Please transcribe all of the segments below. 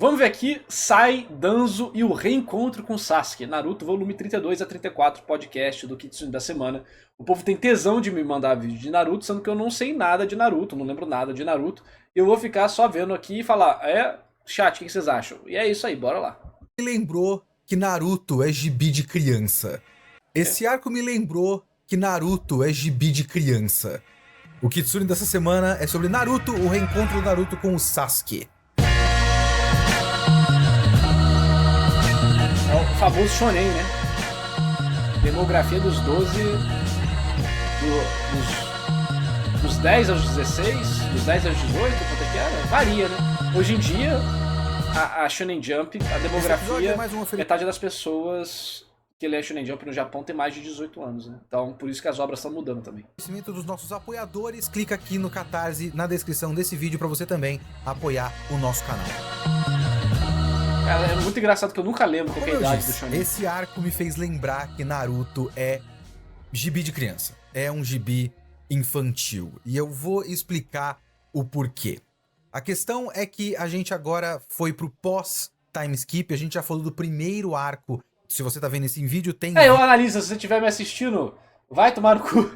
Vamos ver aqui, Sai, Danzo e o reencontro com Sasuke. Naruto, volume 32 a 34, podcast do Kitsune da semana. O povo tem tesão de me mandar vídeo de Naruto, sendo que eu não sei nada de Naruto, não lembro nada de Naruto. E eu vou ficar só vendo aqui e falar, chat, o que vocês acham? E é isso aí, bora lá. Me lembrou que Naruto é gibi de criança. Esse arco me lembrou que Naruto é gibi de criança. O Kitsune dessa semana é sobre Naruto, o reencontro do Naruto com o Sasuke. É o famoso shonen, né? Demografia dos 12... dos 10 aos 16, dos 10 aos 18, quanto é que era? Varia, né? Hoje em dia, a Shonen Jump, a demografia, metade das pessoas que lê Shonen Jump no Japão tem mais de 18 anos, né? Então, por isso que as obras estão mudando também. Conhecimento dos nossos apoiadores, clica aqui no Catarse, na descrição desse vídeo, pra você também apoiar o nosso canal. Cara, é muito engraçado que eu nunca lembro qual é a idade do Shonen. Esse arco me fez lembrar que Naruto é gibi de criança. É um gibi infantil. E eu vou explicar o porquê. A questão é que a gente agora foi pro pós-time skip. A gente já falou do primeiro arco. Se você tá vendo esse vídeo, tem... eu analiso, se você estiver me assistindo, vai tomar no cu.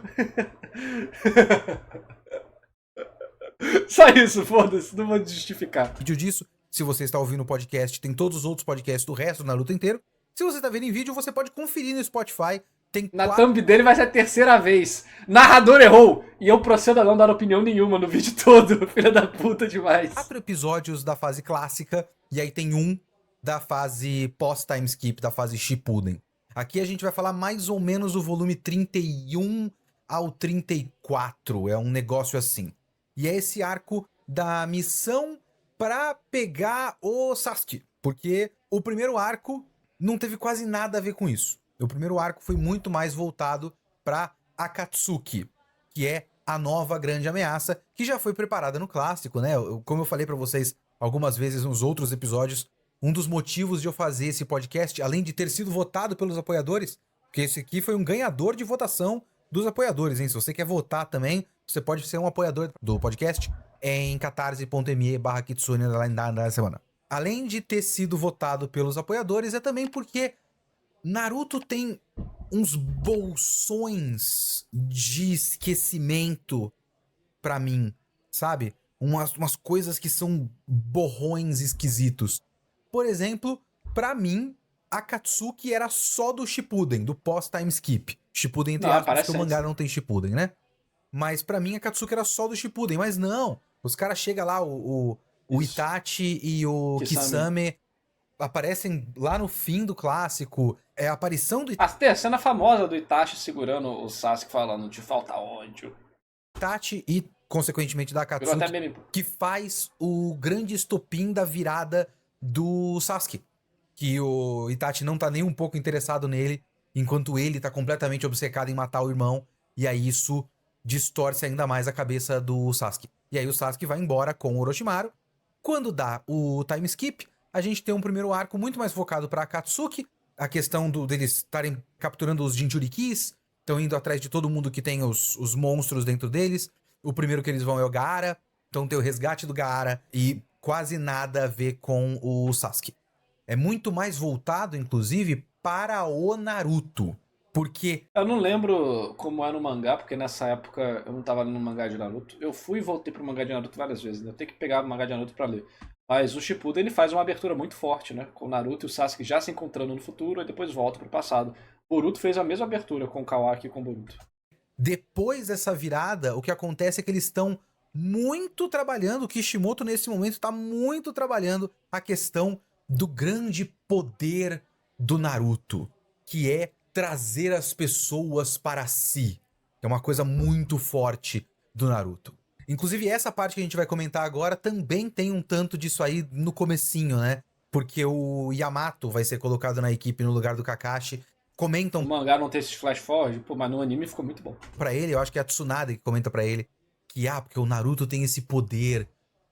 Só isso, foda-se, não vou justificar. Vídeo disso. Se você está ouvindo o podcast, tem todos os outros podcasts do resto do Naruto inteiro. Se você tá vendo em vídeo, você pode conferir no Spotify. Tem na thumb dele vai ser a terceira vez. Narrador errou. E eu procedo a não dar opinião nenhuma no vídeo todo. Filha da puta demais. 4 episódios da fase clássica. E aí tem um da fase pós-time skip, da fase Shippuden. Aqui a gente vai falar mais ou menos o volume 31 ao 34. É um negócio assim. E é esse arco da missão pra pegar o Sasuke. Porque o primeiro arco não teve quase nada a ver com isso. O primeiro arco foi muito mais voltado pra Akatsuki, que é a nova grande ameaça, que já foi preparada no clássico, né? Como eu falei pra vocês algumas vezes nos outros episódios, um dos motivos de eu fazer esse podcast, além de ter sido votado pelos apoiadores, porque esse aqui foi um ganhador de votação dos apoiadores, hein? Se você quer votar também, você pode ser um apoiador do podcast em catarse.me/Kitsune da semana. Além de ter sido votado pelos apoiadores, é também porque Naruto tem uns bolsões de esquecimento pra mim, sabe? Umas coisas que são borrões esquisitos. Por exemplo, pra mim, Akatsuki era só do Shippuden, do pós-time skip. Shippuden, entre aspas, porque o mangá não tem Shippuden, né? Mas pra mim, Akatsuki era só do Shippuden. Mas não, os caras chegam lá, o Itachi e o Kisame aparecem lá no fim do clássico. É a aparição do Itachi. Tem a cena famosa do Itachi segurando o Sasuke falando, te falta ódio. Itachi e, consequentemente, da Akatsuki, que faz o grande estopim da virada do Sasuke. Que o Itachi não tá nem um pouco interessado nele, enquanto ele tá completamente obcecado em matar o irmão. E aí isso distorce ainda mais a cabeça do Sasuke. E aí o Sasuke vai embora com o Orochimaru. Quando dá o time skip, a gente tem um primeiro arco muito mais focado pra Akatsuki. A questão deles estarem capturando os Jinchurikis, estão indo atrás de todo mundo que tem os monstros dentro deles. O primeiro que eles vão é o Gaara. Então tem o resgate do Gaara e quase nada a ver com o Sasuke. É muito mais voltado, inclusive, para o Naruto. Porque... eu não lembro como é no mangá, porque nessa época eu não tava lendo mangá de Naruto. Eu fui e voltei pro mangá de Naruto várias vezes, né? Eu tenho que pegar o mangá de Naruto pra ler. Mas o Shippuden, ele faz uma abertura muito forte, né? Com o Naruto e o Sasuke já se encontrando no futuro e depois volta pro passado. Boruto fez a mesma abertura com o Kawaki e com o Boruto. Depois dessa virada, o que acontece é que eles estão muito trabalhando, o Kishimoto nesse momento está muito trabalhando a questão do grande poder do Naruto, que é trazer as pessoas para si. É uma coisa muito forte do Naruto. Inclusive, essa parte que a gente vai comentar agora também tem um tanto disso aí no comecinho, né? Porque o Yamato vai ser colocado na equipe no lugar do Kakashi. Comentam... o mangá não tem esses flash forward, pô, mas no anime ficou muito bom. Pra ele, eu acho que é a Tsunade que comenta pra ele que, porque o Naruto tem esse poder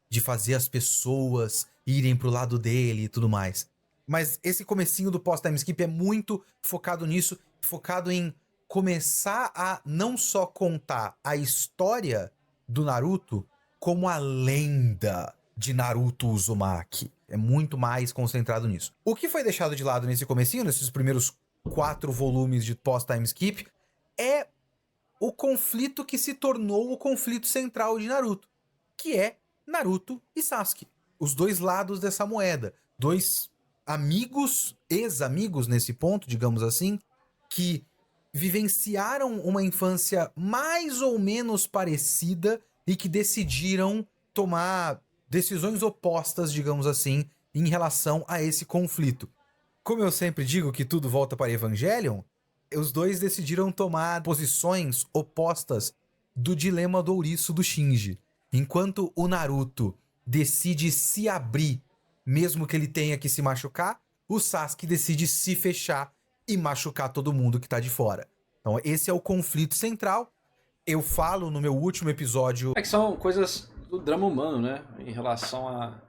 de fazer as pessoas irem pro lado dele e tudo mais. Mas esse comecinho do pós-time skip é muito focado nisso, focado em começar a não só contar a história do Naruto, como a lenda de Naruto Uzumaki. É muito mais concentrado nisso. O que foi deixado de lado nesse comecinho, nesses primeiros 4 volumes de pós-time skip, é o conflito que se tornou o conflito central de Naruto, que é Naruto e Sasuke. Os dois lados dessa moeda. Dois amigos, ex-amigos nesse ponto, digamos assim, que vivenciaram uma infância mais ou menos parecida e que decidiram tomar decisões opostas, digamos assim, em relação a esse conflito. Como eu sempre digo que tudo volta para Evangelion, os dois decidiram tomar posições opostas do dilema do ouriço do Shinji. Enquanto o Naruto decide se abrir, mesmo que ele tenha que se machucar, o Sasuke decide se fechar e machucar todo mundo que tá de fora. Então esse é o conflito central. Eu falo no meu último episódio... É que são coisas do drama humano, né? Em relação a...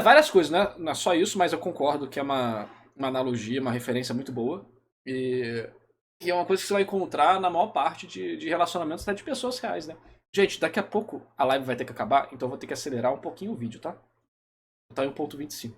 várias coisas, né? Não é só isso, mas eu concordo que é uma analogia, uma referência muito boa. E é uma coisa que você vai encontrar na maior parte de relacionamentos, até de pessoas reais, né? Gente, daqui a pouco a live vai ter que acabar, então eu vou ter que acelerar um pouquinho o vídeo, tá? Tá em 1.25.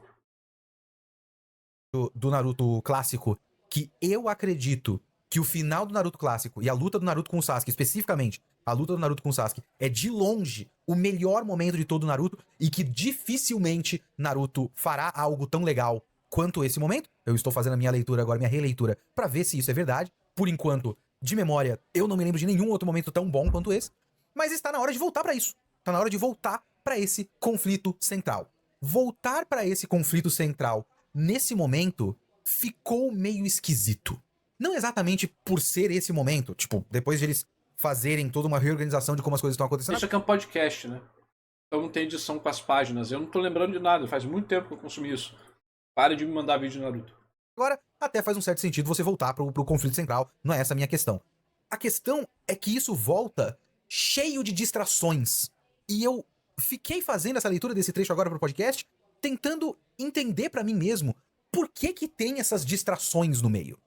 Do Naruto clássico, que eu acredito que o final do Naruto clássico e a luta do Naruto com o Sasuke, especificamente, a luta do Naruto com o Sasuke, é de longe o melhor momento de todo o Naruto e que dificilmente Naruto fará algo tão legal quanto esse momento. Eu estou fazendo a minha leitura agora, minha releitura, pra ver se isso é verdade. Por enquanto, de memória, eu não me lembro de nenhum outro momento tão bom quanto esse. Mas está na hora de voltar pra isso. Está na hora de voltar pra esse conflito central. Voltar pra esse conflito central nesse momento ficou meio esquisito. Não exatamente por ser esse momento, tipo, depois de eles fazerem toda uma reorganização de como as coisas estão acontecendo. Isso aqui é um podcast, né? Então não tem edição com as páginas. Eu não tô lembrando de nada, faz muito tempo que eu consumi isso. Pare de me mandar vídeo de Naruto. Agora, até faz um certo sentido você voltar pro conflito central, não é essa a minha questão. A questão é que isso volta cheio de distrações. E eu fiquei fazendo essa leitura desse trecho agora pro podcast, tentando entender pra mim mesmo por que tem essas distrações no meio.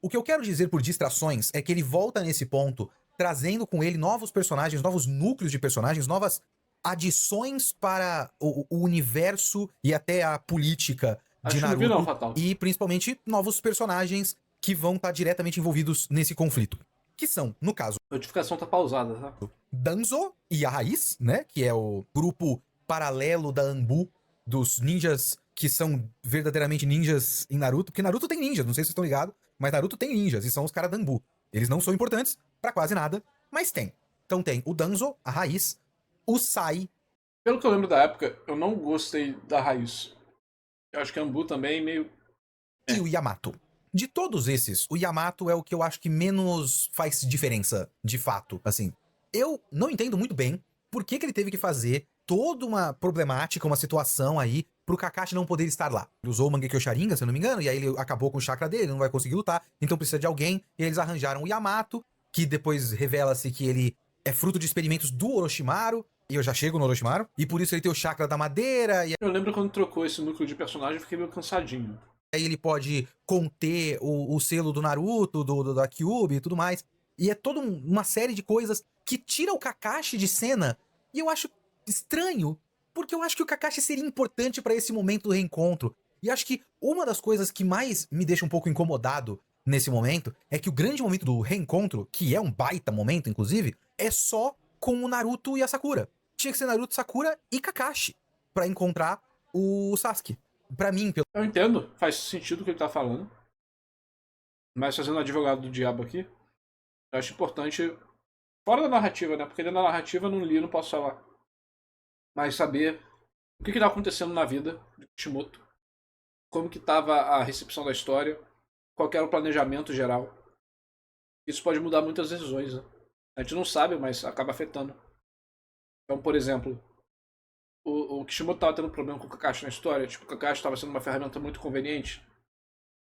O que eu quero dizer por distrações é que ele volta nesse ponto, trazendo com ele novos personagens, novos núcleos de personagens, novas adições para o universo e até a política de Naruto. Não, Fatal. E principalmente novos personagens que vão estar diretamente envolvidos nesse conflito. Que são, no caso... A notificação tá pausada, tá? Danzo e a Raiz, né? Que é o grupo paralelo da Anbu, dos ninjas que são verdadeiramente ninjas em Naruto. Porque Naruto tem ninjas, não sei se vocês estão ligados, mas Naruto tem ninjas e são os caras da Anbu. Eles não são importantes pra quase nada, mas tem. Então tem o Danzo, a Raiz, o Sai. Pelo que eu lembro da época, eu não gostei da Raiz. Eu acho que a Anbu também meio... E o Yamato. De todos esses, o Yamato é o que eu acho que menos faz diferença, de fato, assim. Eu não entendo muito bem por que ele teve que fazer toda uma problemática, uma situação aí, pro Kakashi não poder estar lá. Ele usou o Mangekyo Sharingan, se eu não me engano, e aí ele acabou com o chakra dele, não vai conseguir lutar, então precisa de alguém, e eles arranjaram o Yamato, que depois revela-se que ele é fruto de experimentos do Orochimaru, e eu já chego no Orochimaru, e por isso ele tem o chakra da madeira, e Eu lembro quando trocou esse núcleo de personagem, eu fiquei meio cansadinho. aí ele pode conter o selo do Naruto, da Kyuubi e tudo mais. E é toda uma série de coisas que tira o Kakashi de cena. E eu acho estranho, porque eu acho que o Kakashi seria importante pra esse momento do reencontro. E acho que uma das coisas que mais me deixa um pouco incomodado nesse momento é que o grande momento do reencontro, que é um baita momento, inclusive, é só com o Naruto e a Sakura. Tinha que ser Naruto, Sakura e Kakashi pra encontrar o Sasuke. Pra mim, pelo... Eu entendo, faz sentido o que ele tá falando. Mas fazendo advogado do diabo aqui, eu acho importante, fora da narrativa, né? Porque dentro da narrativa eu não li, não posso falar. Mas saber o que tá acontecendo na vida de Kishimoto, como que tava a recepção da história, qual que era o planejamento geral. Isso pode mudar muitas decisões, né? A gente não sabe, mas acaba afetando. Então, por exemplo, o Kishimoto tava tendo problema com o Kakashi na história. Tipo, o Kakashi tava sendo uma ferramenta muito conveniente.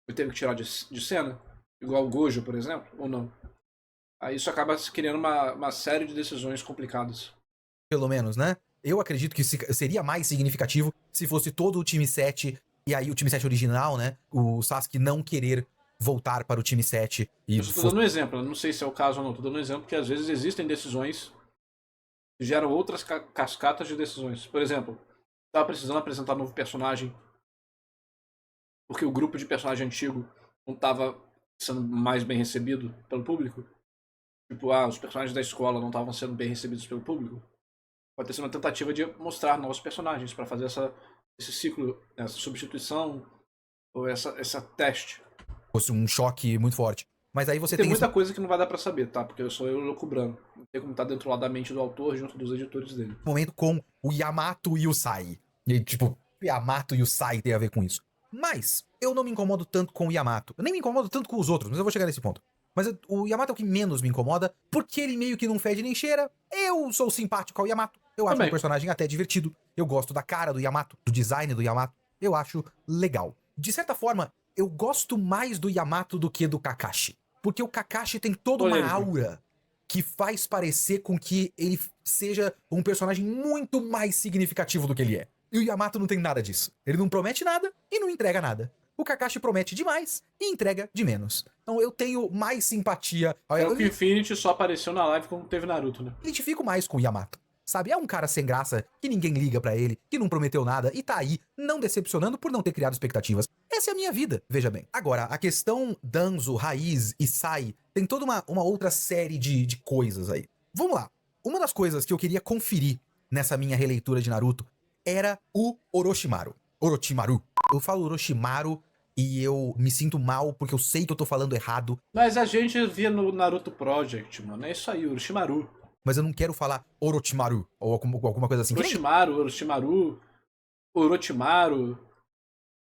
Ele teve que tirar de cena. Igual o Gojo, por exemplo, ou não. Aí isso acaba criando uma série de decisões complicadas. Pelo menos, né? Eu acredito que seria mais significativo se fosse todo o time 7, e aí o time 7 original, né? O Sasuke não querer voltar para o time 7. E eu só tô dando um exemplo, eu não sei se é o caso ou não. Tô dando um exemplo que às vezes existem decisões geram outras cascatas de decisões. Por exemplo, tava precisando apresentar um novo personagem, porque o grupo de personagem antigo não tava sendo mais bem recebido pelo público. Tipo, os personagens da escola não estavam sendo bem recebidos pelo público. Pode ter sido uma tentativa de mostrar novos personagens para fazer esse ciclo, essa substituição, ou essa teste. Fosse um choque muito forte. Mas aí você tem tem muita coisa que não vai dar pra saber, tá? Porque eu sou eu loucubrando. Não tem como estar dentro lá da mente do autor junto dos editores dele. momento com o Yamato e o Sai. E tipo, Yamato e o Sai tem a ver com isso. Mas eu não me incomodo tanto com o Yamato. Eu nem me incomodo tanto com os outros, mas eu vou chegar nesse ponto. Mas o Yamato é o que menos me incomoda, porque ele meio que não fede nem cheira. Eu sou simpático ao Yamato. Eu acho um personagem até divertido. Eu gosto da cara do Yamato, do design do Yamato. Eu acho legal. De certa forma, eu gosto mais do Yamato do que do Kakashi. Porque o Kakashi tem toda uma aura que faz parecer com que ele seja um personagem muito mais significativo do que ele é. E o Yamato não tem nada disso. Ele não promete nada e não entrega nada. O Kakashi promete demais e entrega de menos. Então eu tenho mais simpatia. É o que o Infinity só apareceu na live quando teve Naruto, né? Identifico mais com o Yamato. Sabe, é um cara sem graça, que ninguém liga pra ele, que não prometeu nada e tá aí, não decepcionando por não ter criado expectativas. Essa é a minha vida, veja bem. Agora, a questão Danzo, Raiz e Sai tem toda uma outra série de coisas aí. Vamos lá. Uma das coisas que eu queria conferir nessa minha releitura de Naruto era o Orochimaru. Orochimaru. Eu falo Orochimaru e eu me sinto mal porque eu sei que eu tô falando errado. Mas a gente via no Naruto Project, mano. É isso aí, Orochimaru. Mas eu não quero falar Orochimaru ou alguma coisa assim. Orochimaru.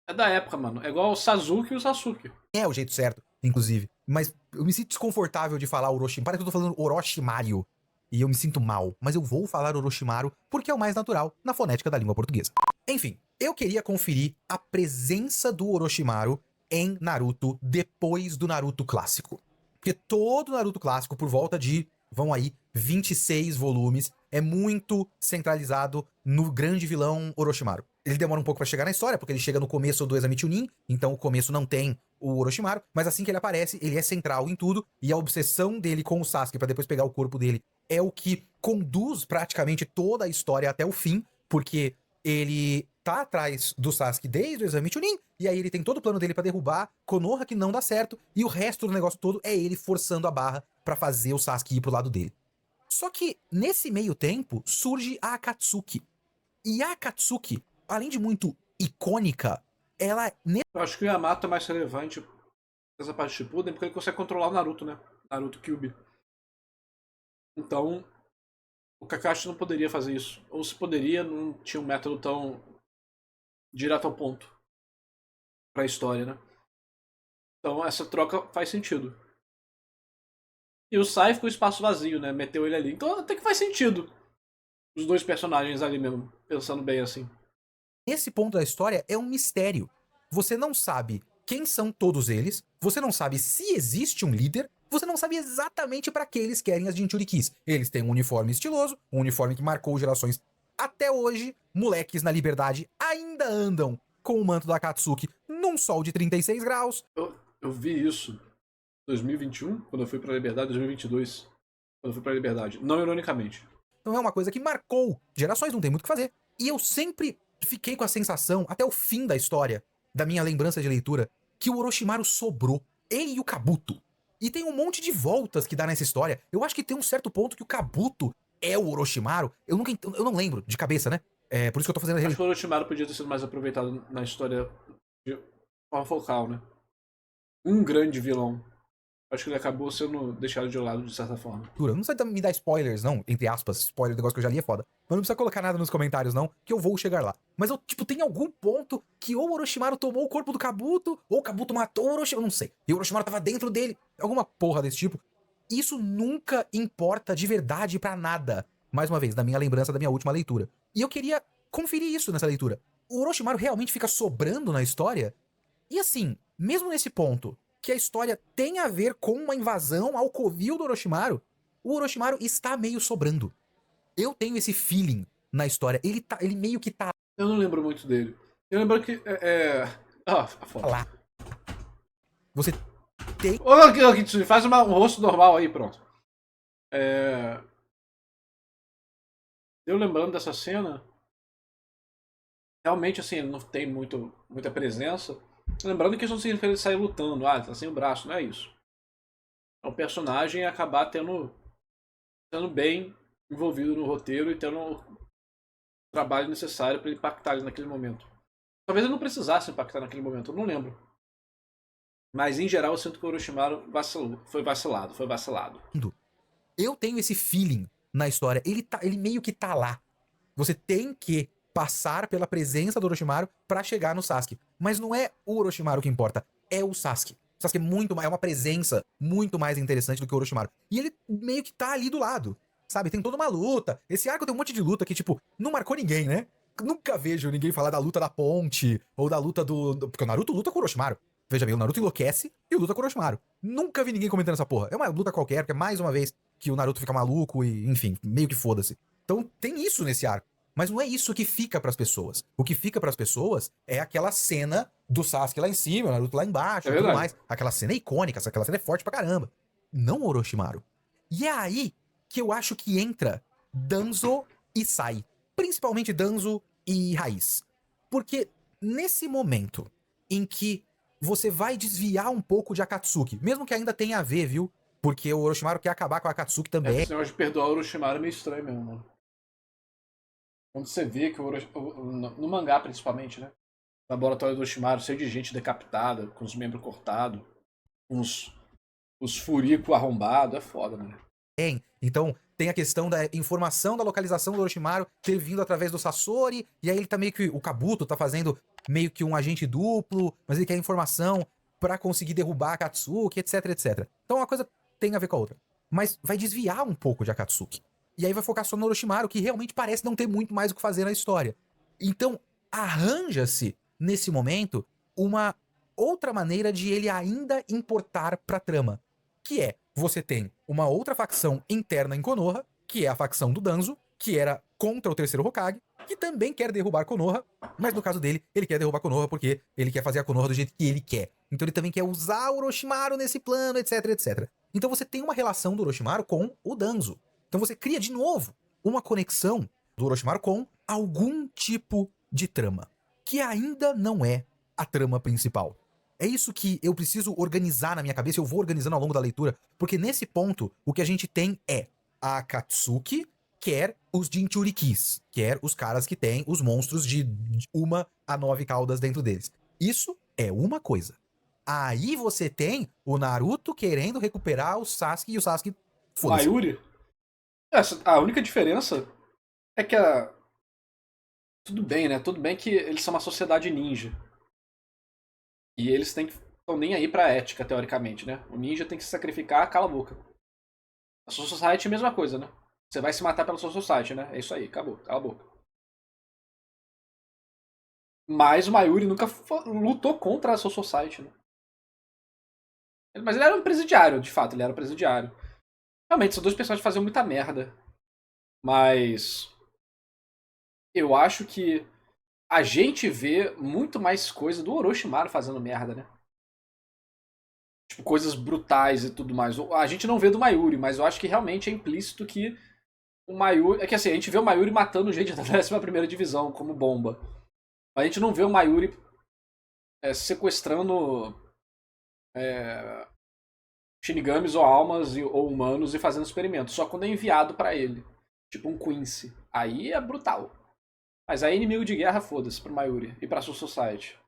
É da época, mano. É igual o Sasuke e o Sasuke. É o jeito certo, inclusive. Mas eu me sinto desconfortável de falar Orochimaru. Parece que eu tô falando Orochimaru. E eu me sinto mal. Mas eu vou falar Orochimaru porque é o mais natural na fonética da língua portuguesa. Enfim, eu queria conferir a presença do Orochimaru em Naruto depois do Naruto clássico. Porque todo Naruto clássico, por volta de, vão aí, 26 volumes, é muito centralizado no grande vilão Orochimaru. Ele demora um pouco pra chegar na história, porque ele chega no começo do Exame Chunin, então o começo não tem o Orochimaru, mas assim que ele aparece, ele é central em tudo, e a obsessão dele com o Sasuke pra depois pegar o corpo dele é o que conduz praticamente toda a história até o fim, porque ele tá atrás do Sasuke desde o Exame Chunin, e aí ele tem todo o plano dele pra derrubar Konoha, que não dá certo, e o resto do negócio todo é ele forçando a barra pra fazer o Sasuke ir pro lado dele. Só que, nesse meio tempo, surge a Akatsuki. E a Akatsuki, além de muito icônica, ela... Eu acho que o Yamato é mais relevante nessa parte de Shippuden, porque ele consegue controlar o Naruto, né? Naruto Cube. Então, o Kakashi não poderia fazer isso. Ou se poderia, não tinha um método tão direto ao ponto pra história, né? Então, essa troca faz sentido. E o Sai ficou espaço vazio, né? Meteu ele ali. Então até que faz sentido. Os dois personagens ali mesmo, pensando bem assim. Esse ponto da história é um mistério. Você não sabe quem são todos eles, você não sabe se existe um líder, você não sabe exatamente pra que eles querem as Jinchurikis. Eles têm um uniforme estiloso, um uniforme que marcou gerações. Até hoje, moleques na Liberdade ainda andam com o manto da Akatsuki num sol de 36 graus. Eu vi isso 2021, quando eu fui pra Liberdade, 2022, quando eu fui pra Liberdade. Não ironicamente. Então é uma coisa que marcou gerações, não tem muito o que fazer. E eu sempre fiquei com a sensação, até o fim da história, da minha lembrança de leitura, que o Orochimaru sobrou. Ele e o Kabuto. E tem um monte de voltas que dá nessa história. Eu acho que tem um certo ponto que o Kabuto é o Orochimaru. Eu não lembro de cabeça, né? É por isso que eu tô fazendo... Acho que o Orochimaru podia ter sido mais aproveitado na história de forma focal, né? Um grande vilão. Acho que ele acabou sendo deixado de lado de certa forma. Não precisa me dar spoilers, não. Entre aspas, spoiler, negócio que eu já li é foda. Mas não precisa colocar nada nos comentários, não, que eu vou chegar lá. Mas eu, tipo, tem algum ponto que ou o Orochimaru tomou o corpo do Kabuto, ou o Kabuto matou o Orochimaru, não sei. E o Orochimaru tava dentro dele. Alguma porra desse tipo. Isso nunca importa de verdade pra nada. Mais uma vez, da minha lembrança da minha última leitura. E eu queria conferir isso nessa leitura. O Orochimaru realmente fica sobrando na história? E assim, mesmo nesse ponto, que a história tem a ver com uma invasão ao covil do Orochimaru, o Orochimaru está meio sobrando. Eu tenho esse feeling na história. Ele meio que tá... Eu não lembro muito dele. Eu lembro que a foto. Lá. Você tem... Ô, Kitsune, faz um rosto normal aí, pronto. Eu lembrando dessa cena... realmente, assim, ele não tem muita presença. Lembrando que isso não significa que ele sair lutando, ele tá sem o braço, não é isso. É um personagem acabar tendo bem envolvido no roteiro e tendo o trabalho necessário para ele impactar ali naquele momento. Talvez ele não precisasse impactar naquele momento, eu não lembro. Mas em geral eu sinto que o Orochimaru foi vacilado. Eu tenho esse feeling na história. Ele meio que tá lá. Você tem que passar pela presença do Orochimaru pra chegar no Sasuke. Mas não é o Orochimaru que importa, é o Sasuke. O Sasuke é uma presença muito mais interessante do que o Orochimaru. E ele meio que tá ali do lado, sabe? Tem toda uma luta. Esse arco tem um monte de luta que, tipo, não marcou ninguém, né? Nunca vejo ninguém falar da luta da ponte ou da luta porque o Naruto luta com o Orochimaru. Veja bem, o Naruto enlouquece e luta com o Orochimaru. Nunca vi ninguém comentando essa porra. É uma luta qualquer, porque é mais uma vez que o Naruto fica maluco e, enfim, meio que foda-se. Então tem isso nesse arco. Mas não é isso que fica pras pessoas. O que fica pras pessoas é aquela cena do Sasuke lá em cima, o Naruto lá embaixo É e tudo verdade. mais. Aquela cena é icônica, aquela cena é forte pra caramba. Não o Orochimaru. E é aí que eu acho que entra Danzo e Sai. Principalmente Danzo e Raiz. Porque nesse momento em que você vai desviar um pouco de Akatsuki, mesmo que ainda tenha a ver, viu? Porque o Orochimaru quer acabar com a Akatsuki também. Esse negócio de perdoar o Orochimaru é meio estranho mesmo, mano. Quando você vê que no mangá principalmente, né? O laboratório do Orochimaru cheio de gente decapitada, com os membros cortados, com os furicos arrombados, é foda, né? Então, tem a questão da informação da localização do Orochimaru ter vindo através do Sasori, e aí ele tá meio que. O Kabuto tá fazendo meio que um agente duplo, mas ele quer informação pra conseguir derrubar a Akatsuki, etc, etc. Então uma coisa tem a ver com a outra. Mas vai desviar um pouco de Akatsuki. E aí vai focar só no Orochimaru, que realmente parece não ter muito mais o que fazer na história. Então, arranja-se, nesse momento, uma outra maneira de ele ainda importar pra trama. Que é, você tem uma outra facção interna em Konoha, que é a facção do Danzo, que era contra o terceiro Hokage, que também quer derrubar Konoha, mas no caso dele, ele quer derrubar Konoha porque ele quer fazer a Konoha do jeito que ele quer. Então ele também quer usar o Orochimaru nesse plano, etc, etc. Então você tem uma relação do Orochimaru com o Danzo. Então você cria de novo uma conexão do Orochimaru com algum tipo de trama, que ainda não é a trama principal. É isso que eu preciso organizar na minha cabeça, eu vou organizando ao longo da leitura, porque nesse ponto, o que a gente tem é a Akatsuki, quer os Jinchurikis, quer os caras que têm os monstros de 1 a 9 caudas dentro deles. Isso é uma coisa. Aí você tem o Naruto querendo recuperar o Sasuke e o Sasuke... Foda-se. Mayuri? A única diferença é que tudo bem, né? Tudo bem que eles são uma sociedade ninja. E eles estão nem aí pra ética, teoricamente, né? O ninja tem que se sacrificar, cala a boca. A Soul Society é a mesma coisa, né? Você vai se matar pela Soul Society, né? É isso aí, acabou, cala a boca. Mas o Mayuri nunca lutou contra a Soul Society, né? Mas ele era um presidiário, de fato, ele era um presidiário. Realmente, são dois personagens que faziam muita merda. Mas eu acho que a gente vê muito mais coisa do Orochimaru fazendo merda, né? Tipo, coisas brutais e tudo mais. A gente não vê do Mayuri, mas eu acho que realmente é implícito que o Mayuri... É que assim, a gente vê o Mayuri matando gente da 11ª divisão, como bomba. Mas a gente não vê o Mayuri sequestrando Shinigamis ou almas ou humanos e fazendo experimentos. Só quando é enviado pra ele. Tipo um Quincy. Aí é brutal. Mas aí inimigo de guerra, foda-se, pro Mayuri e pra Soul Society.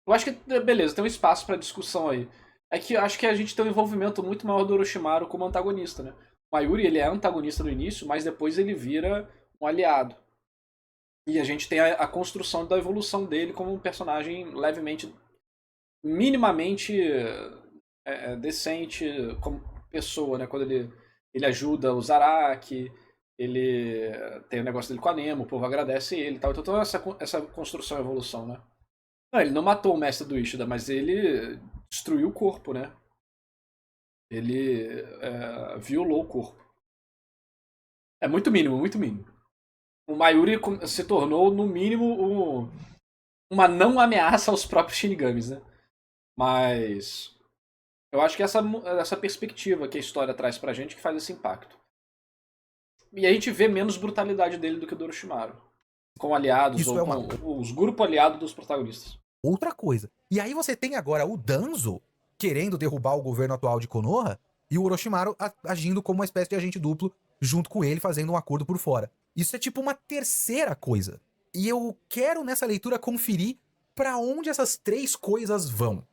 Eu acho que, beleza, tem um espaço pra discussão aí. É que eu acho que a gente tem um envolvimento muito maior do Orochimaru como antagonista, né? O Mayuri, ele é antagonista no início, mas depois ele vira um aliado. E a gente tem a construção da evolução dele como um personagem levemente, minimamente decente como pessoa, né? Quando ele ajuda o Zaraki, ele tem o negócio dele com a Nemo, o povo agradece ele e tal. Então toda essa construção e evolução, né? Não, ele não matou o mestre do Ishida, mas ele destruiu o corpo, né? Ele violou o corpo. É muito mínimo, muito mínimo. O Mayuri se tornou, no mínimo, uma não ameaça aos próprios Shinigamis, né? Mas eu acho que essa perspectiva que a história traz pra gente que faz esse impacto. E a gente vê menos brutalidade dele do que do Orochimaru. Com aliados, Isso ou é com os grupos aliados dos protagonistas. outra coisa. E aí você tem agora o Danzo querendo derrubar o governo atual de Konoha e o Orochimaru agindo como uma espécie de agente duplo junto com ele, fazendo um acordo por fora. Isso é tipo uma terceira coisa. E eu quero nessa leitura conferir pra onde essas três coisas vão.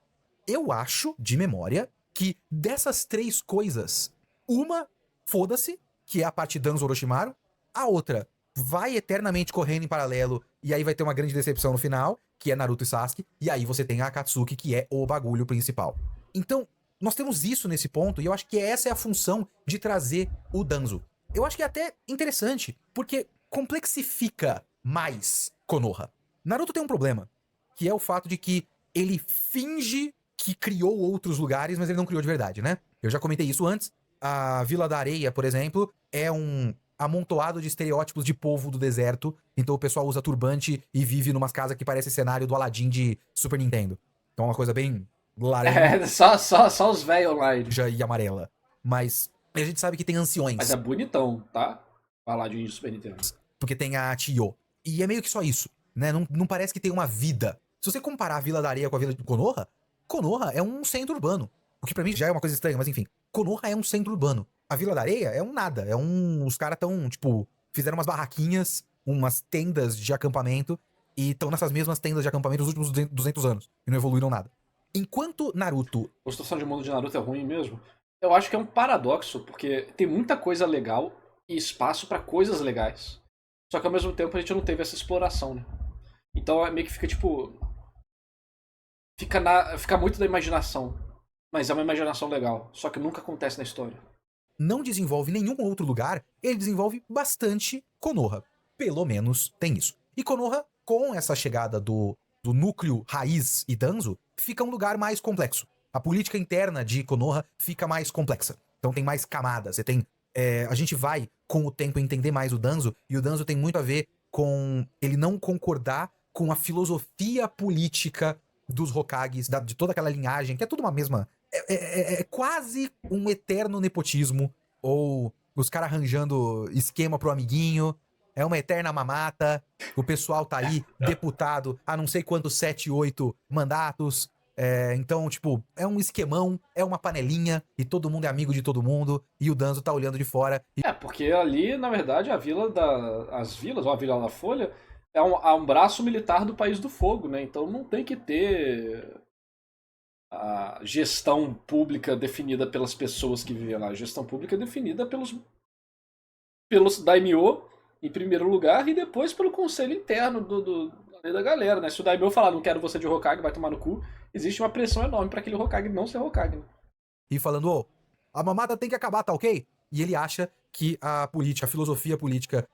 Eu acho, de memória, que dessas três coisas, uma, foda-se, que é a parte Danzo Orochimaru, a outra vai eternamente correndo em paralelo e aí vai ter uma grande decepção no final, que é Naruto e Sasuke, e aí você tem a Akatsuki, que é o bagulho principal. Então, nós temos isso nesse ponto, e eu acho que essa é a função de trazer o Danzo. Eu acho que é até interessante, porque complexifica mais Konoha. Naruto tem um problema, que é o fato de que ele finge que criou outros lugares, mas ele não criou de verdade, né? Eu já comentei isso antes. A Vila da Areia, por exemplo, é um amontoado de estereótipos de povo do deserto. Então o pessoal usa turbante e vive numas casas que parece cenário do Aladdin de Super Nintendo. Então é uma coisa bem laranja Só os velhos online. e amarela. Mas a gente sabe que tem anciões. Mas é bonitão, tá? Falar de Super Nintendo. Porque tem a Chiyo. E é meio que só isso, né? Não parece que tem uma vida. Se você comparar a Vila da Areia com a Vila de Konoha, Konoha é um centro urbano. O que pra mim já é uma coisa estranha, mas enfim. Konoha é um centro urbano. A Vila da Areia é um nada. É um. Os caras tão, tipo, fizeram umas barraquinhas, umas tendas de acampamento, e estão nessas mesmas tendas de acampamento os últimos 200 anos. E não evoluíram nada. Enquanto Naruto. A construção de mundo de Naruto é ruim mesmo. Eu acho que é um paradoxo, porque tem muita coisa legal e espaço pra coisas legais. Só que ao mesmo tempo a gente não teve essa exploração, né? Então meio que fica tipo. Fica muito da imaginação. Mas é uma imaginação legal. Só que nunca acontece na história. Não desenvolve nenhum outro lugar, ele desenvolve bastante Konoha. Pelo menos tem isso. E Konoha, com essa chegada do núcleo raiz e Danzo, fica um lugar mais complexo. A política interna de Konoha fica mais complexa. Então tem mais camadas. Você tem. A gente vai, com o tempo, entender mais o Danzo, e o Danzo tem muito a ver com ele não concordar com a filosofia política dos Hokages, de toda aquela linhagem, que é tudo uma mesma. É quase um eterno nepotismo, ou os caras arranjando esquema pro amiguinho, é uma eterna mamata, o pessoal tá aí, deputado, a não sei quantos 7, 8 mandatos, então, tipo, é um esquemão, é uma panelinha, e todo mundo é amigo de todo mundo, e o Danzo tá olhando de fora. Porque ali, na verdade, as vilas, ou a Vila da Folha, é um braço militar do País do Fogo, né? Então não tem que ter a gestão pública definida pelas pessoas que vivem lá. A gestão pública é definida pelos daimyo, em primeiro lugar, e depois pelo conselho interno da galera, né? Se o daimyo falar, não quero você de Hokage, vai tomar no cu, existe uma pressão enorme para aquele Hokage não ser Hokage. Né? E falando, a mamata tem que acabar, tá ok? E ele acha que a filosofia política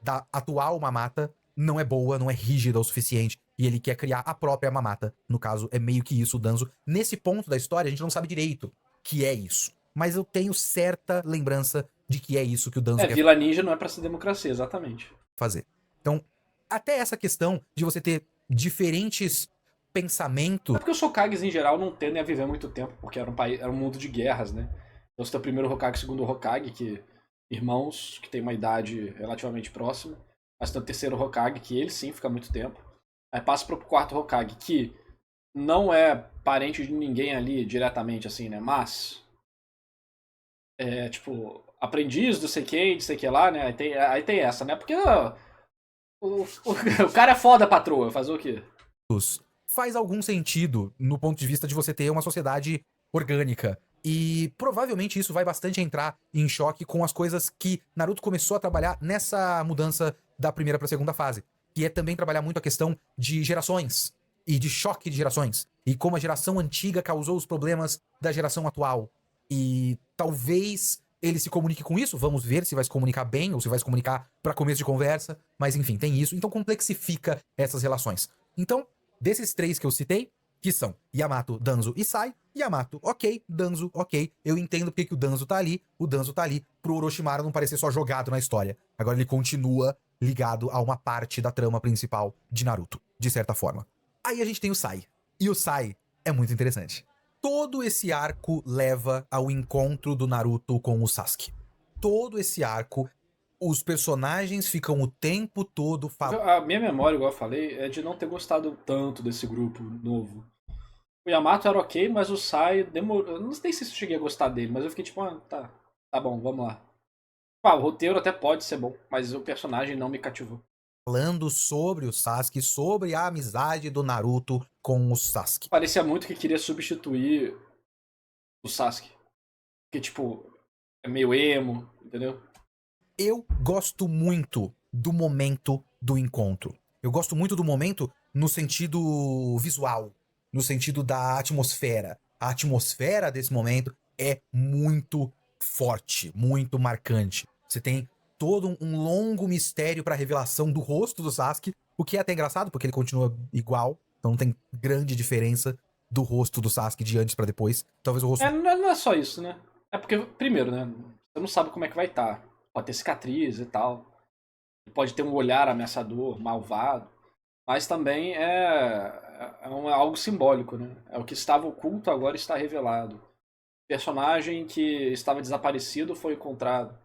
da atual mamata não é boa, não é rígida o suficiente, e ele quer criar a própria mamata. No caso, é meio que isso o Danzo. Nesse ponto da história, a gente não sabe direito que é isso. Mas eu tenho certa lembrança de que é isso que o Danzo quer Vila Ninja não é pra ser democracia, exatamente. fazer. Então, até essa questão de você ter diferentes pensamentos... É porque os Hokages, em geral, não tendem a viver muito tempo, porque era um mundo de guerras, né? Então você tem o primeiro Hokage e o segundo Hokage, que irmãos que têm uma idade relativamente próxima. Mas tem o terceiro Hokage, que ele sim fica muito tempo. Aí passa pro quarto Hokage, que não é parente de ninguém ali diretamente, assim, né? Mas é, tipo, aprendiz do sei quem, de sei que lá, né? Aí tem essa, né? Porque o cara é foda, patroa. Fazer o quê? Faz algum sentido no ponto de vista de você ter uma sociedade orgânica. E provavelmente isso vai bastante entrar em choque com as coisas que Naruto começou a trabalhar nessa mudança da primeira pra segunda fase. Que é também trabalhar muito a questão de gerações. E de choque de gerações. E como a geração antiga causou os problemas da geração atual. E talvez ele se comunique com isso. Vamos ver se vai se comunicar bem ou se vai se comunicar pra começo de conversa. Mas enfim, tem isso. Então complexifica essas relações. Então, desses três que eu citei, que são Yamato, Danzo e Sai. Yamato, ok. Danzo, ok. Eu entendo porque que o Danzo tá ali. O Danzo tá ali pro Orochimaru não parecer só jogado na história. Agora ele continua ligado a uma parte da trama principal de Naruto, de certa forma. Aí a gente tem o Sai. E o Sai é muito interessante. Todo esse arco leva ao encontro do Naruto com o Sasuke. Todo esse arco... os personagens ficam o tempo todo falando. A minha memória, igual eu falei, é de não ter gostado tanto desse grupo novo. O Yamato era ok, mas o Sai demorou. Eu não sei se eu cheguei a gostar dele, mas eu fiquei tipo, tá bom, vamos lá. O roteiro até pode ser bom, mas o personagem não me cativou. Falando sobre o Sasuke, sobre a amizade do Naruto com o Sasuke. Parecia muito que queria substituir o Sasuke. Porque, tipo, é meio emo, entendeu? Eu gosto muito do momento do encontro. Eu gosto muito do momento no sentido visual, no sentido da atmosfera. A atmosfera desse momento é muito forte, muito marcante. Você tem todo um longo mistério pra revelação do rosto do Sasuke, o que é até engraçado, porque ele continua igual, então não tem grande diferença do rosto do Sasuke de antes pra depois. Talvez o rosto... Não é só isso, né? É porque, primeiro, né? Você não sabe como é que vai estar. Pode ter cicatriz e tal. Pode ter um olhar ameaçador, malvado. Mas também algo simbólico, né? É o que estava oculto agora está revelado. O personagem que estava desaparecido foi encontrado.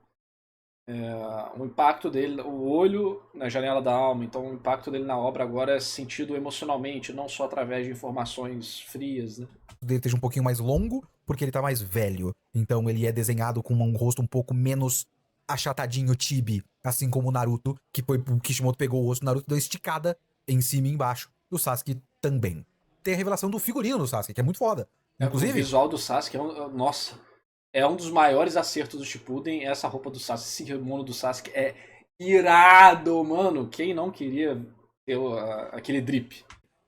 O impacto dele, o olho na janela da alma, então o impacto dele na obra agora é sentido emocionalmente, não só através de informações frias, né? dele esteja um pouquinho mais longo, porque ele tá mais velho. Então ele é desenhado com um rosto um pouco menos achatadinho, chibi, assim como o Naruto, que foi o Kishimoto pegou o rosto do Naruto e deu esticada em cima e embaixo. O Sasuke também. Tem a revelação do figurino do Sasuke, que é muito foda. Inclusive, O visual do Sasuke nossa, é um dos maiores acertos do Shippuden, essa roupa do Sasuke, esse kimono do Sasuke é irado, mano. Quem não queria ter aquele drip?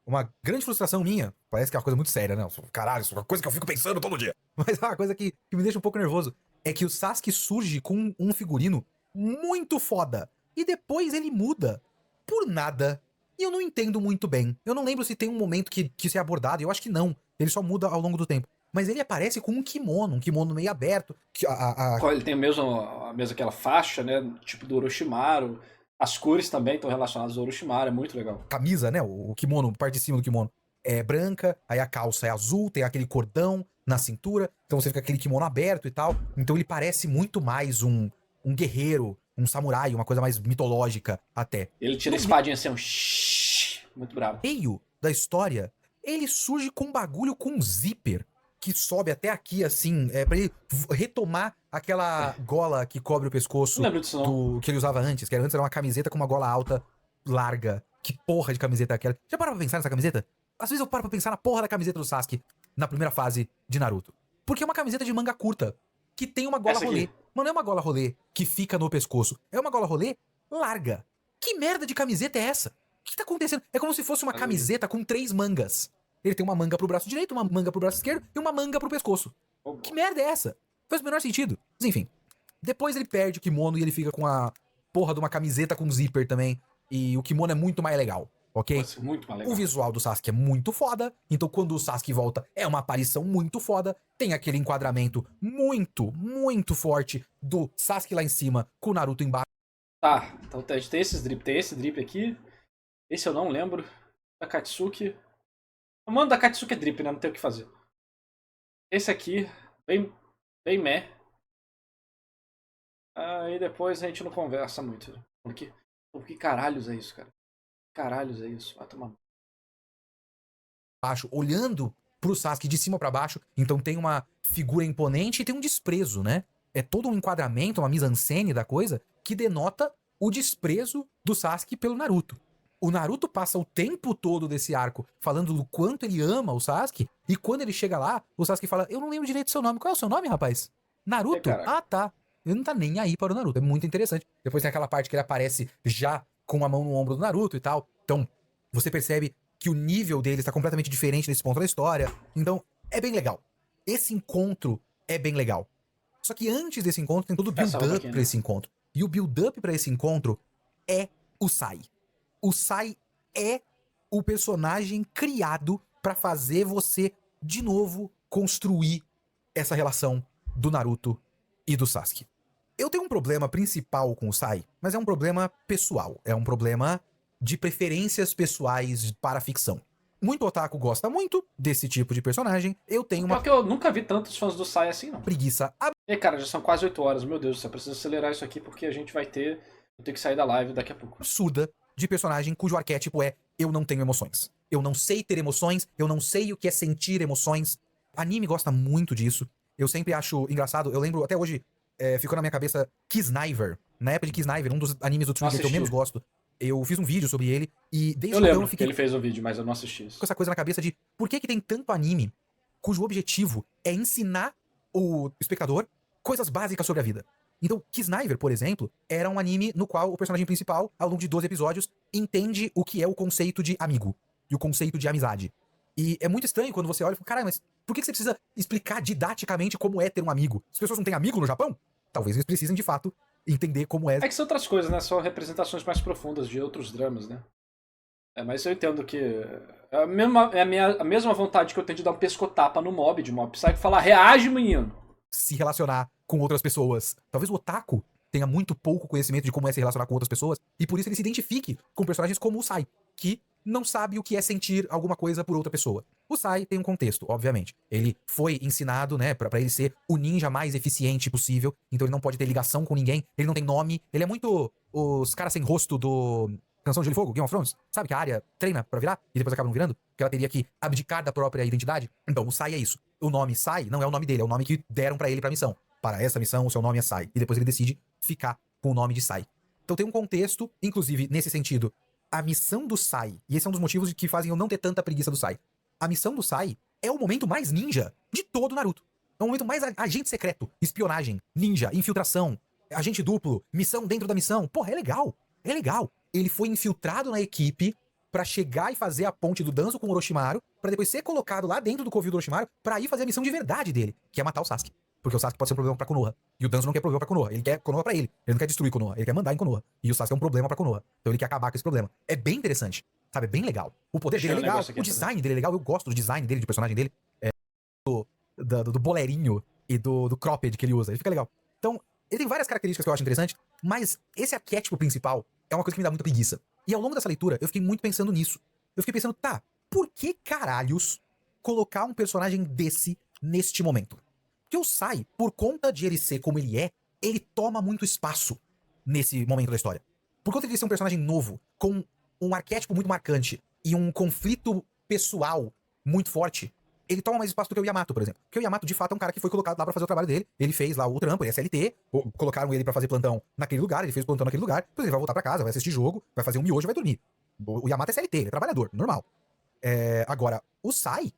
uma grande frustração minha, parece que é uma coisa muito séria, né? Caralho, isso é uma coisa que eu fico pensando todo dia. Mas é uma coisa que me deixa um pouco nervoso. É que o Sasuke surge com um figurino muito foda. E depois ele muda por nada. E eu não entendo muito bem. Eu não lembro se tem um momento que isso é abordado. Eu acho que não. Ele só muda ao longo do tempo. Mas ele aparece com um kimono meio aberto. Ele tem a mesma aquela faixa, né? Tipo do Orochimaru. As cores também estão relacionadas ao Orochimaru, é muito legal. Camisa, né? O kimono, parte de cima do kimono é branca, aí a calça é azul, tem aquele cordão na cintura, então você fica aquele kimono aberto e tal. Então ele parece muito mais um guerreiro, um samurai, uma coisa mais mitológica até. Ele tira a espadinha assim, muito bravo. No meio da história, ele surge com um bagulho com um zíper que sobe até aqui, assim, pra ele retomar aquela gola que cobre o pescoço Não lembro disso, não. do que ele usava antes, que antes era uma camiseta com uma gola alta, larga. Que porra de camiseta é aquela? Já parou pra pensar nessa camiseta? Às vezes eu paro pra pensar na porra da camiseta do Sasuke na primeira fase de Naruto. Porque é uma camiseta de manga curta, que tem uma gola rolê. Mas não é uma gola rolê que fica no pescoço. É uma gola rolê larga. Que merda de camiseta é essa? O que tá acontecendo? É como se fosse uma camiseta com 3 mangas. Ele tem uma manga pro braço direito, uma manga pro braço esquerdo e uma manga pro pescoço. Que merda é essa? Faz o menor sentido. Mas enfim. Depois ele perde o kimono e ele fica com a porra de uma camiseta com zíper também. E o kimono é muito mais legal, ok? Muito mais legal. O visual do Sasuke é muito foda. Então quando o Sasuke volta, é uma aparição muito foda. Tem aquele enquadramento muito, muito forte do Sasuke lá em cima com o Naruto embaixo. Tá, então a gente tem esses drip. Tem esse drip aqui. Esse eu não lembro. Da Katsuki. O mano da Katsuki é drip, né? Não tem o que fazer. Esse aqui, bem meh. Aí depois a gente não conversa muito. Por que caralhos é isso, cara? Caralhos é isso? Vai tomar. Baixo, olhando pro Sasuke de cima pra baixo, então tem uma figura imponente e tem um desprezo, né? É todo um enquadramento, uma mise-en-scène da coisa que denota o desprezo do Sasuke pelo Naruto. O Naruto passa o tempo todo desse arco falando do quanto ele ama o Sasuke, e quando ele chega lá, o Sasuke fala: eu não lembro direito do seu nome. Qual é o seu nome, rapaz? Naruto? Ah, tá. Ele não tá nem aí para o Naruto. É muito interessante. Depois tem aquela parte que ele aparece já com a mão no ombro do Naruto e tal. Então, você percebe que o nível dele está completamente diferente nesse ponto da história. Então, é bem legal. Esse encontro é bem legal. Só que antes desse encontro, tem todo o build-up pra esse encontro. E o build-up pra esse encontro é o Sai. O Sai é o personagem criado pra fazer você, de novo, construir essa relação do Naruto e do Sasuke. Eu tenho um problema principal com o Sai, mas é um problema pessoal. É um problema de preferências pessoais para a ficção. Muito otaku gosta muito desse tipo de personagem. Eu tenho uma Porque eu nunca vi tantos fãs do Sai assim, não. preguiça E cara, já são quase 8 horas. Meu Deus, você precisa acelerar isso aqui porque a gente vai ter. Eu tenho que sair da live daqui a pouco. absurda de personagem cujo arquétipo é eu não tenho emoções. Eu não sei ter emoções, eu não sei o que é sentir emoções. Anime gosta muito disso. Eu sempre acho engraçado. Eu lembro até hoje, ficou na minha cabeça Kisniver. Na época de Kisniver, um dos animes do Trigger que eu menos gosto. Eu fiz um vídeo sobre ele e desde Eu então lembro eu que fiquei ele fez um vídeo, mas eu não assisti isso. com essa coisa na cabeça de por que tem tanto anime cujo objetivo é ensinar o espectador coisas básicas sobre a vida. Então, Kisniver, por exemplo, era um anime no qual o personagem principal, ao longo de 12 episódios, entende o que é o conceito de amigo e o conceito de amizade. E é muito estranho quando você olha e fala, caralho, mas por que você precisa explicar didaticamente como é ter um amigo? As pessoas não têm amigo no Japão? Talvez eles precisem, de fato, entender como é. É que são outras coisas, né? São representações mais profundas de outros dramas, né? Mas eu entendo que. É a mesma vontade que eu tenho de dar um pescotapa no mob de Mob Psycho e falar, reage, menino! Se relacionar com outras pessoas. Talvez o otaku tenha muito pouco conhecimento de como é se relacionar com outras pessoas, e por isso ele se identifique com personagens como o Sai, que não sabe o que é sentir alguma coisa por outra pessoa. O Sai tem um contexto, obviamente. Ele foi ensinado, né, pra ele ser o ninja mais eficiente possível, então ele não pode ter ligação com ninguém, ele não tem nome, ele é muito os caras sem rosto do Canção de Gelo e Fogo, Game of Thrones. Sabe que a área treina pra virar e depois acaba não virando? Que ela teria que abdicar da própria identidade? Então, o Sai é isso. O nome Sai não é o nome dele, é o nome que deram pra ele pra missão. Para essa missão, o seu nome é Sai. E depois ele decide ficar com o nome de Sai. Então tem um contexto, inclusive, nesse sentido, a missão do Sai, e esse é um dos motivos que fazem eu não ter tanta preguiça do Sai. A missão do Sai é o momento mais ninja de todo o Naruto. É o momento mais agente secreto, espionagem, ninja, infiltração, agente duplo, missão dentro da missão. Porra, é legal. É legal. Ele foi infiltrado na equipe pra chegar e fazer a ponte do Danzo com o Orochimaru, pra depois ser colocado lá dentro do covil do Orochimaru pra ir fazer a missão de verdade dele, que é matar o Sasuke. Porque o Sasuke pode ser um problema pra Konoha. E o Danzo não quer problema pra Konoha. Ele quer Konoha pra ele. Ele não quer destruir Konoha. Ele quer mandar em Konoha. E o Sasuke é um problema pra Konoha. Então ele quer acabar com esse problema. É bem interessante. Sabe? É bem legal. O poder dele é legal. O design dele é legal. Eu gosto do design dele, de personagem dele. Do bolerinho e do cropped que ele usa. Ele fica legal. Então, ele tem várias características que eu acho interessante. Mas esse arquétipo principal é uma coisa que me dá muita preguiça. E ao longo dessa leitura, eu fiquei muito pensando nisso. Eu fiquei pensando, tá, por que caralhos colocar um personagem desse neste momento? Porque o Sai, por conta de ele ser como ele toma muito espaço nesse momento da história. Por conta de ele ser um personagem novo, com um arquétipo muito marcante e um conflito pessoal muito forte, ele toma mais espaço do que o Yamato, por exemplo. Porque o Yamato, de fato, é um cara que foi colocado lá pra fazer o trabalho dele. Ele fez lá o trampo, ele é SLT, colocaram ele pra fazer plantão naquele lugar, ele fez plantão naquele lugar, depois ele vai voltar pra casa, vai assistir jogo, vai fazer um miojo e vai dormir. O Yamato é SLT, ele é trabalhador, normal. Agora, o Sai,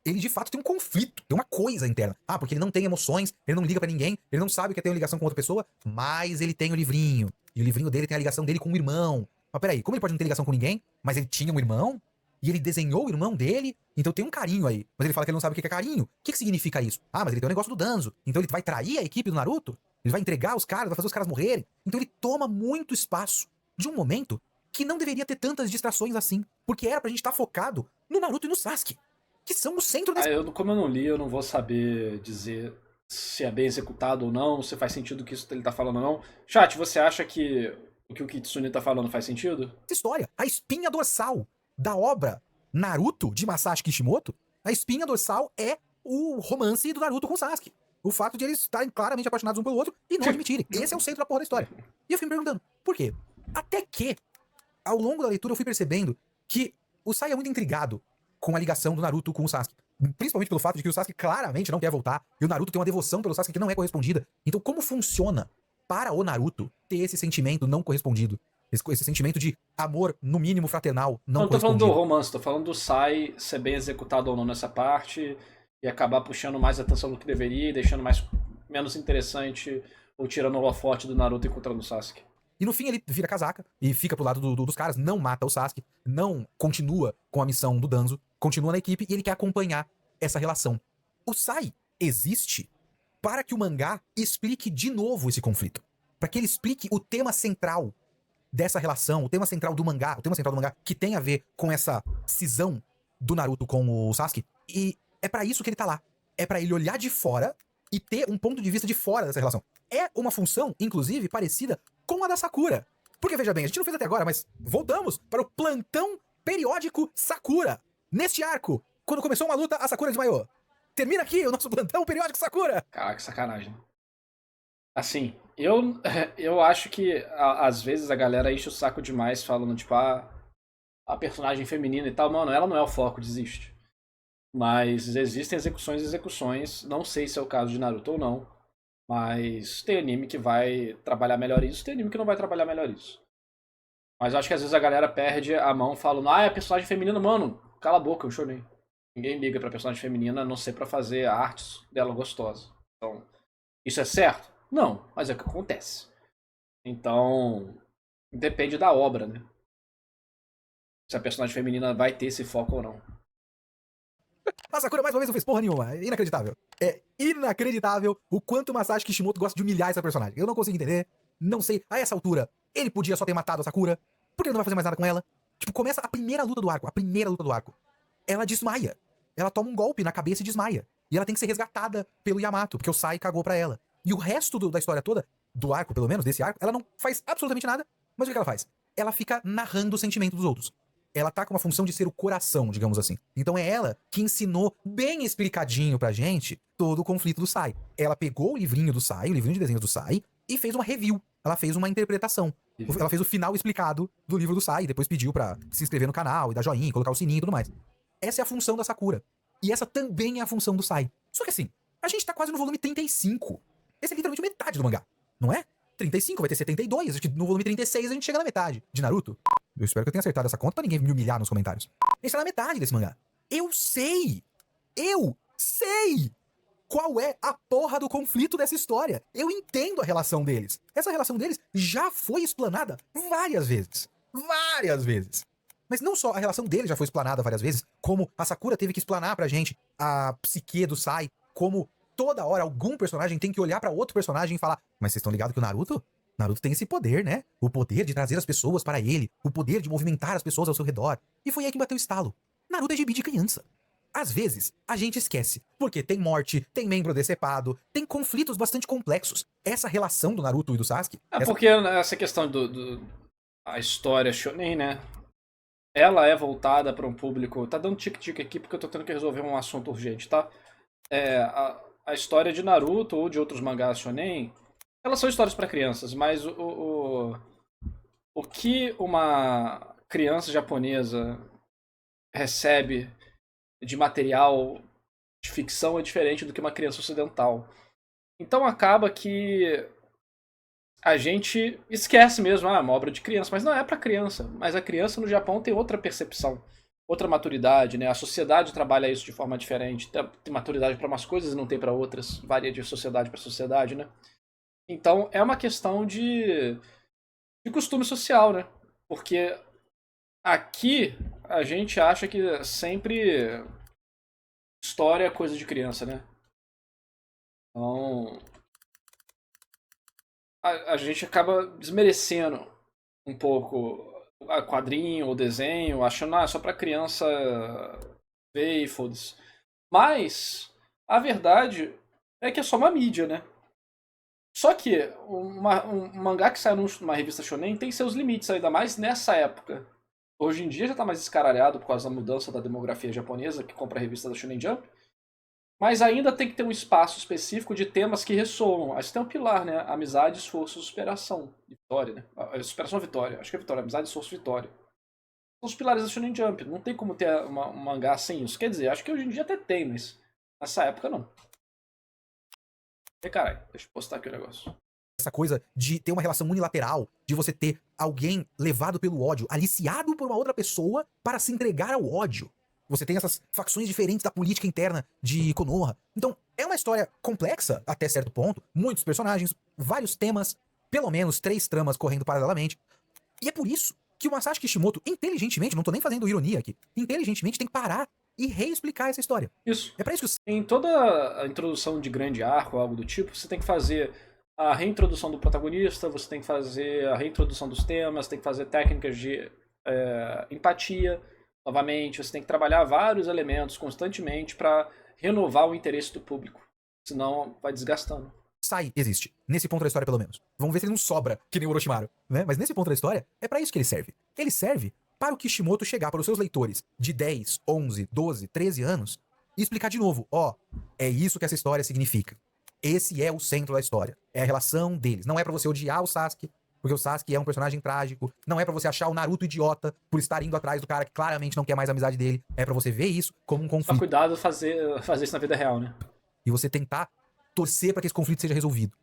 ele de fato tem um conflito, tem uma coisa interna. Ah, porque ele não tem emoções, ele não liga pra ninguém, ele não sabe o que é ter uma ligação com outra pessoa, mas ele tem o livrinho. E o livrinho dele tem a ligação dele com o irmão. Mas peraí, como ele pode não ter ligação com ninguém, mas ele tinha um irmão? E ele desenhou o irmão dele, então tem um carinho aí. Mas ele fala que ele não sabe o que é carinho. O que significa isso? Ah, mas ele tem um negócio do Danzo. Então ele vai trair a equipe do Naruto? Ele vai entregar os caras, vai fazer os caras morrerem? Então ele toma muito espaço de um momento que não deveria ter tantas distrações assim. Porque era pra gente estar focado no Naruto e no Sasuke, que são o centro desse... Como eu não li, eu não vou saber dizer se é bem executado ou não, se faz sentido o que isso ele tá falando ou não. Chat, você acha que o que o Kitsune tá falando faz sentido? Essa história, a espinha dorsal da obra Naruto, de Masashi Kishimoto, a espinha dorsal é o romance do Naruto com o Sasuke. O fato de eles estarem claramente apaixonados um pelo outro e não admitirem. Esse é o centro da porra da história. E eu fiquei me perguntando, por quê? Até que, ao longo da leitura, eu fui percebendo que o Sai é muito intrigado com a ligação do Naruto com o Sasuke. Principalmente pelo fato de que o Sasuke claramente não quer voltar, e o Naruto tem uma devoção pelo Sasuke que não é correspondida. Então como funciona para o Naruto ter esse sentimento não correspondido? Esse sentimento de amor, no mínimo, fraternal, não correspondido. Não tô falando do romance, tô falando do Sai ser bem executado ou não nessa parte, e acabar puxando mais atenção do que deveria, e deixando menos interessante, ou tirando o holofote do Naruto encontrando o Sasuke. E no fim ele vira casaca e fica pro lado dos caras, não mata o Sasuke, não continua com a missão do Danzo, continua na equipe e ele quer acompanhar essa relação. O Sai existe para que o mangá explique de novo esse conflito. Para que ele explique o tema central dessa relação, o tema central do mangá, que tem a ver com essa cisão do Naruto com o Sasuke. E é pra isso que ele tá lá. É pra ele olhar de fora e ter um ponto de vista de fora dessa relação. É uma função, inclusive, parecida com a da Sakura. Porque, veja bem, a gente não fez até agora, mas voltamos para o plantão periódico Sakura. Neste arco, quando começou uma luta, a Sakura desmaiou. Termina aqui o nosso plantão periódico Sakura. Caraca, que sacanagem. Assim, eu acho que às vezes a galera enche o saco demais falando, tipo, a personagem feminina e tal. Mano, ela não é o foco, desiste. Mas existem execuções e execuções. Não sei se é o caso de Naruto ou não. Mas tem anime que vai trabalhar melhor isso, tem anime que não vai trabalhar melhor isso. Mas eu acho que às vezes a galera perde a mão falando, é personagem feminina, mano, cala a boca, eu chorei. Ninguém liga pra personagem feminina a não ser pra fazer a arte dela gostosa. Então, isso é certo? Não, mas é o que acontece. Então, depende da obra, né? Se a personagem feminina vai ter esse foco ou não. A Sakura mais uma vez não fez porra nenhuma. É inacreditável. É inacreditável o quanto o Masashi Kishimoto gosta de humilhar essa personagem. Eu não consigo entender. Não sei. A essa altura, ele podia só ter matado a Sakura. Por que ele não vai fazer mais nada com ela? Tipo, começa a primeira luta do arco. A primeira luta do arco. Ela desmaia. Ela toma um golpe na cabeça e desmaia. E ela tem que ser resgatada pelo Yamato, porque o Sai cagou pra ela. E o resto da história toda, do arco pelo menos, desse arco, ela não faz absolutamente nada. Mas o que ela faz? Ela fica narrando o sentimento dos outros. Ela tá com uma função de ser o coração, digamos assim. Então é ela que ensinou bem explicadinho pra gente todo o conflito do Sai. Ela pegou o livrinho do Sai, o livrinho de desenhos do Sai, e fez uma review. Ela fez uma interpretação. Ela fez o final explicado do livro do Sai, depois pediu pra se inscrever no canal, e dar joinha, colocar o sininho e tudo mais. Essa é a função da Sakura. E essa também é a função do Sai. Só que assim, a gente tá quase no volume 35. Esse é literalmente metade do mangá, não é? 35, vai ter 72, acho que no volume 36 a gente chega na metade. De Naruto? Eu espero que eu tenha acertado essa conta pra ninguém me humilhar nos comentários. A gente tá na metade desse mangá. Eu sei qual é a porra do conflito dessa história. Eu entendo a relação deles. Essa relação deles já foi explanada várias vezes. Várias vezes. Mas não só a relação deles já foi explanada várias vezes, como a Sakura teve que explanar pra gente a psique do Sai, como toda hora algum personagem tem que olhar pra outro personagem e falar: mas vocês estão ligados que o Naruto tem esse poder, né? O poder de trazer as pessoas para ele, o poder de movimentar as pessoas ao seu redor. E foi aí que bateu o estalo. Naruto é gibi de criança. Às vezes, a gente esquece, porque tem morte, tem membro decepado, tem conflitos bastante complexos. Essa relação do Naruto e do Sasuke... Porque essa questão a história shonen, né? Ela é voltada para um público... Tá dando tic-tic aqui porque eu tô tendo que resolver um assunto urgente, tá? A história de Naruto ou de outros mangás shonen, elas são histórias para crianças, mas o que uma criança japonesa recebe de material de ficção é diferente do que uma criança ocidental. Então acaba que a gente esquece mesmo, uma obra de criança, mas não é para criança. Mas a criança no Japão tem outra percepção, outra maturidade, né? A sociedade trabalha isso de forma diferente. Tem maturidade para umas coisas e não tem para outras. Varia de sociedade para sociedade, né? Então é uma questão de costume social, né? Porque aqui a gente acha que sempre história é coisa de criança, né? Então a gente acaba desmerecendo um pouco a quadrinho ou desenho, achando, é só pra criança ver e foda-se. Mas a verdade é que é só uma mídia, né? Só que um mangá que sai numa revista shonen tem seus limites, ainda mais nessa época. Hoje em dia já tá mais escaralhado por causa da mudança da demografia japonesa que compra a revista da Shonen Jump. Mas ainda tem que ter um espaço específico de temas que ressoam. Aí você tem um pilar, né? Amizade, esforço, superação. Vitória, né? Superação, vitória. Acho que é vitória. Amizade, esforço, vitória. São os pilares da Shonen Jump. Não tem como ter um mangá sem isso. Quer dizer, acho que hoje em dia até tem, mas nessa época não. E caralho, deixa eu postar aqui o negócio. Essa coisa de ter uma relação unilateral, de você ter alguém levado pelo ódio, aliciado por uma outra pessoa para se entregar ao ódio. Você tem essas facções diferentes da política interna de Konoha. Então, é uma história complexa, até certo ponto. Muitos personagens, vários temas, pelo menos 3 tramas correndo paralelamente. E é por isso que o Masashi Kishimoto, inteligentemente, não tô nem fazendo ironia aqui, inteligentemente tem que parar e reexplicar essa história. Isso. É pra isso que... Em toda a introdução de grande arco ou algo do tipo, você tem que fazer a reintrodução do protagonista, você tem que fazer a reintrodução dos temas, tem que fazer técnicas de empatia, novamente, você tem que trabalhar vários elementos constantemente para renovar o interesse do público, senão vai desgastando. Sai existe, nesse ponto da história pelo menos. Vamos ver se ele não sobra, que nem o Orochimaru, né? Mas nesse ponto da história, é pra isso que ele serve. Ele serve para o Kishimoto chegar para os seus leitores de 10, 11, 12, 13 anos e explicar de novo, ó, é isso que essa história significa. Esse é o centro da história. É a relação deles. Não é pra você odiar o Sasuke, porque o Sasuke é um personagem trágico. Não é pra você achar o Naruto idiota por estar indo atrás do cara que claramente não quer mais a amizade dele. É pra você ver isso como um Só conflito. cuidado fazer isso na vida real, né? E você tentar torcer pra que esse conflito seja resolvido.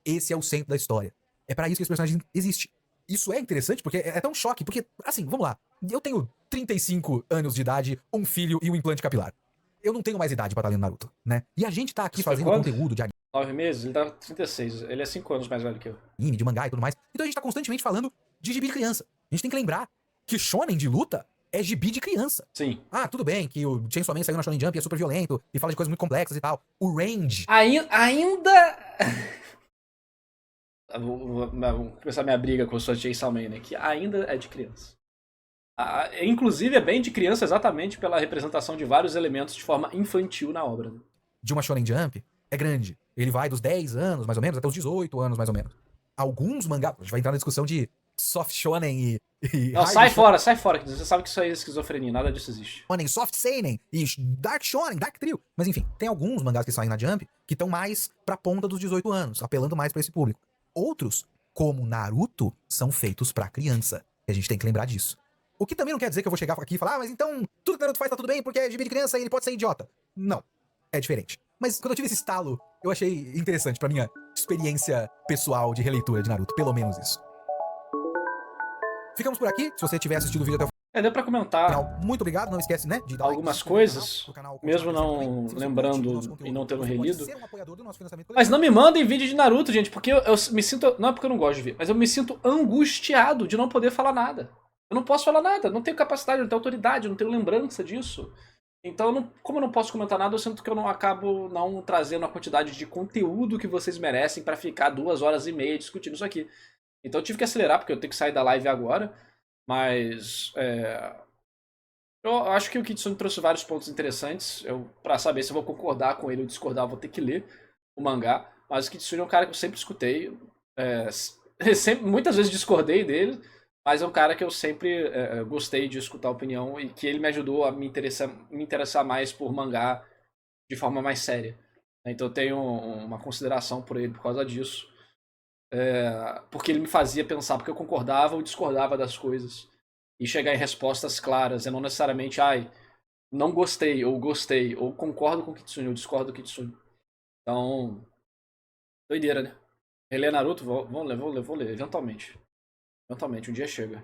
Esse é o centro da história. É pra isso que esse personagem existe. Isso é interessante porque é tão choque. Porque, assim, vamos lá. Eu tenho 35 anos de idade, um filho e um implante capilar. Eu não tenho mais idade pra estar lendo Naruto, né? E a gente tá aqui Isso foi fazendo quando? conteúdo de 9 meses? Ele tá 36. Ele é 5 anos mais velho que eu. anime, de mangá e tudo mais. Então a gente tá constantemente falando de gibi de criança. A gente tem que lembrar que shonen de luta é gibi de criança. Sim. Ah, tudo bem que o Chainsaw Man saiu na Shonen Jump e é super violento e fala de coisas muito complexas e tal. O Range... Ainda... Vou começar minha briga com o Chainsaw Man, né? Que ainda é de criança. Inclusive é bem de criança exatamente pela representação de vários elementos de forma infantil na obra. Né? De uma Shonen Jump é grande. Ele vai dos 10 anos, mais ou menos, até os 18 anos, mais ou menos. Alguns mangás... A gente vai entrar na discussão de soft shonen e Não, sai fora. Você sabe que isso aí é esquizofrenia, nada disso existe. Shonen, soft seinen e dark shonen, dark trio. Mas enfim, tem alguns mangás que saem na Jump que estão mais pra ponta dos 18 anos, apelando mais pra esse público. Outros, como Naruto, são feitos pra criança. E a gente tem que lembrar disso. O que também não quer dizer que eu vou chegar aqui e falar, mas então tudo que Naruto faz tá tudo bem porque é gibi de criança e ele pode ser idiota. Não, é diferente. Mas quando eu tive esse estalo, eu achei interessante pra minha experiência pessoal de releitura de Naruto, pelo menos isso. Ficamos por aqui. Se você tiver assistido o vídeo até o Deu pra comentar final, muito obrigado. Não esquece, né, de dar algumas like, coisas, pro canal, mesmo continuar não crescendo também. Se você lembrando curte o nosso e conteúdo, não tendo você pode relido. ser um apoiador do nosso financiamento Mas não me coletivo. mandem vídeo de Naruto, gente, porque eu me sinto... Não é porque eu não gosto de ver, mas eu me sinto angustiado de não poder falar nada. Eu não posso falar nada, não tenho capacidade, não tenho autoridade, não tenho lembrança disso. Então, como eu não posso comentar nada, eu sinto que eu não acabo não trazendo a quantidade de conteúdo que vocês merecem pra ficar 2h30 discutindo isso aqui. Então eu tive que acelerar, porque eu tenho que sair da live agora. Mas eu acho que o Kitsune trouxe vários pontos interessantes. Pra saber se eu vou concordar com ele ou discordar, eu vou ter que ler o mangá. Mas o Kitsune é um cara que eu sempre escutei. Muitas vezes discordei dele. Mas é um cara que eu sempre gostei de escutar a opinião. E que ele me ajudou a me interessar mais por mangá de forma mais séria. Então eu tenho uma consideração por ele por causa disso. Porque ele me fazia pensar, porque eu concordava ou discordava das coisas. E chegar em respostas claras, e não necessariamente, não gostei, ou concordo com o Kitsune, ou discordo do Kitsune. Então, doideira, né? Reler Naruto, vou ler, eventualmente. Eventualmente, um dia chega.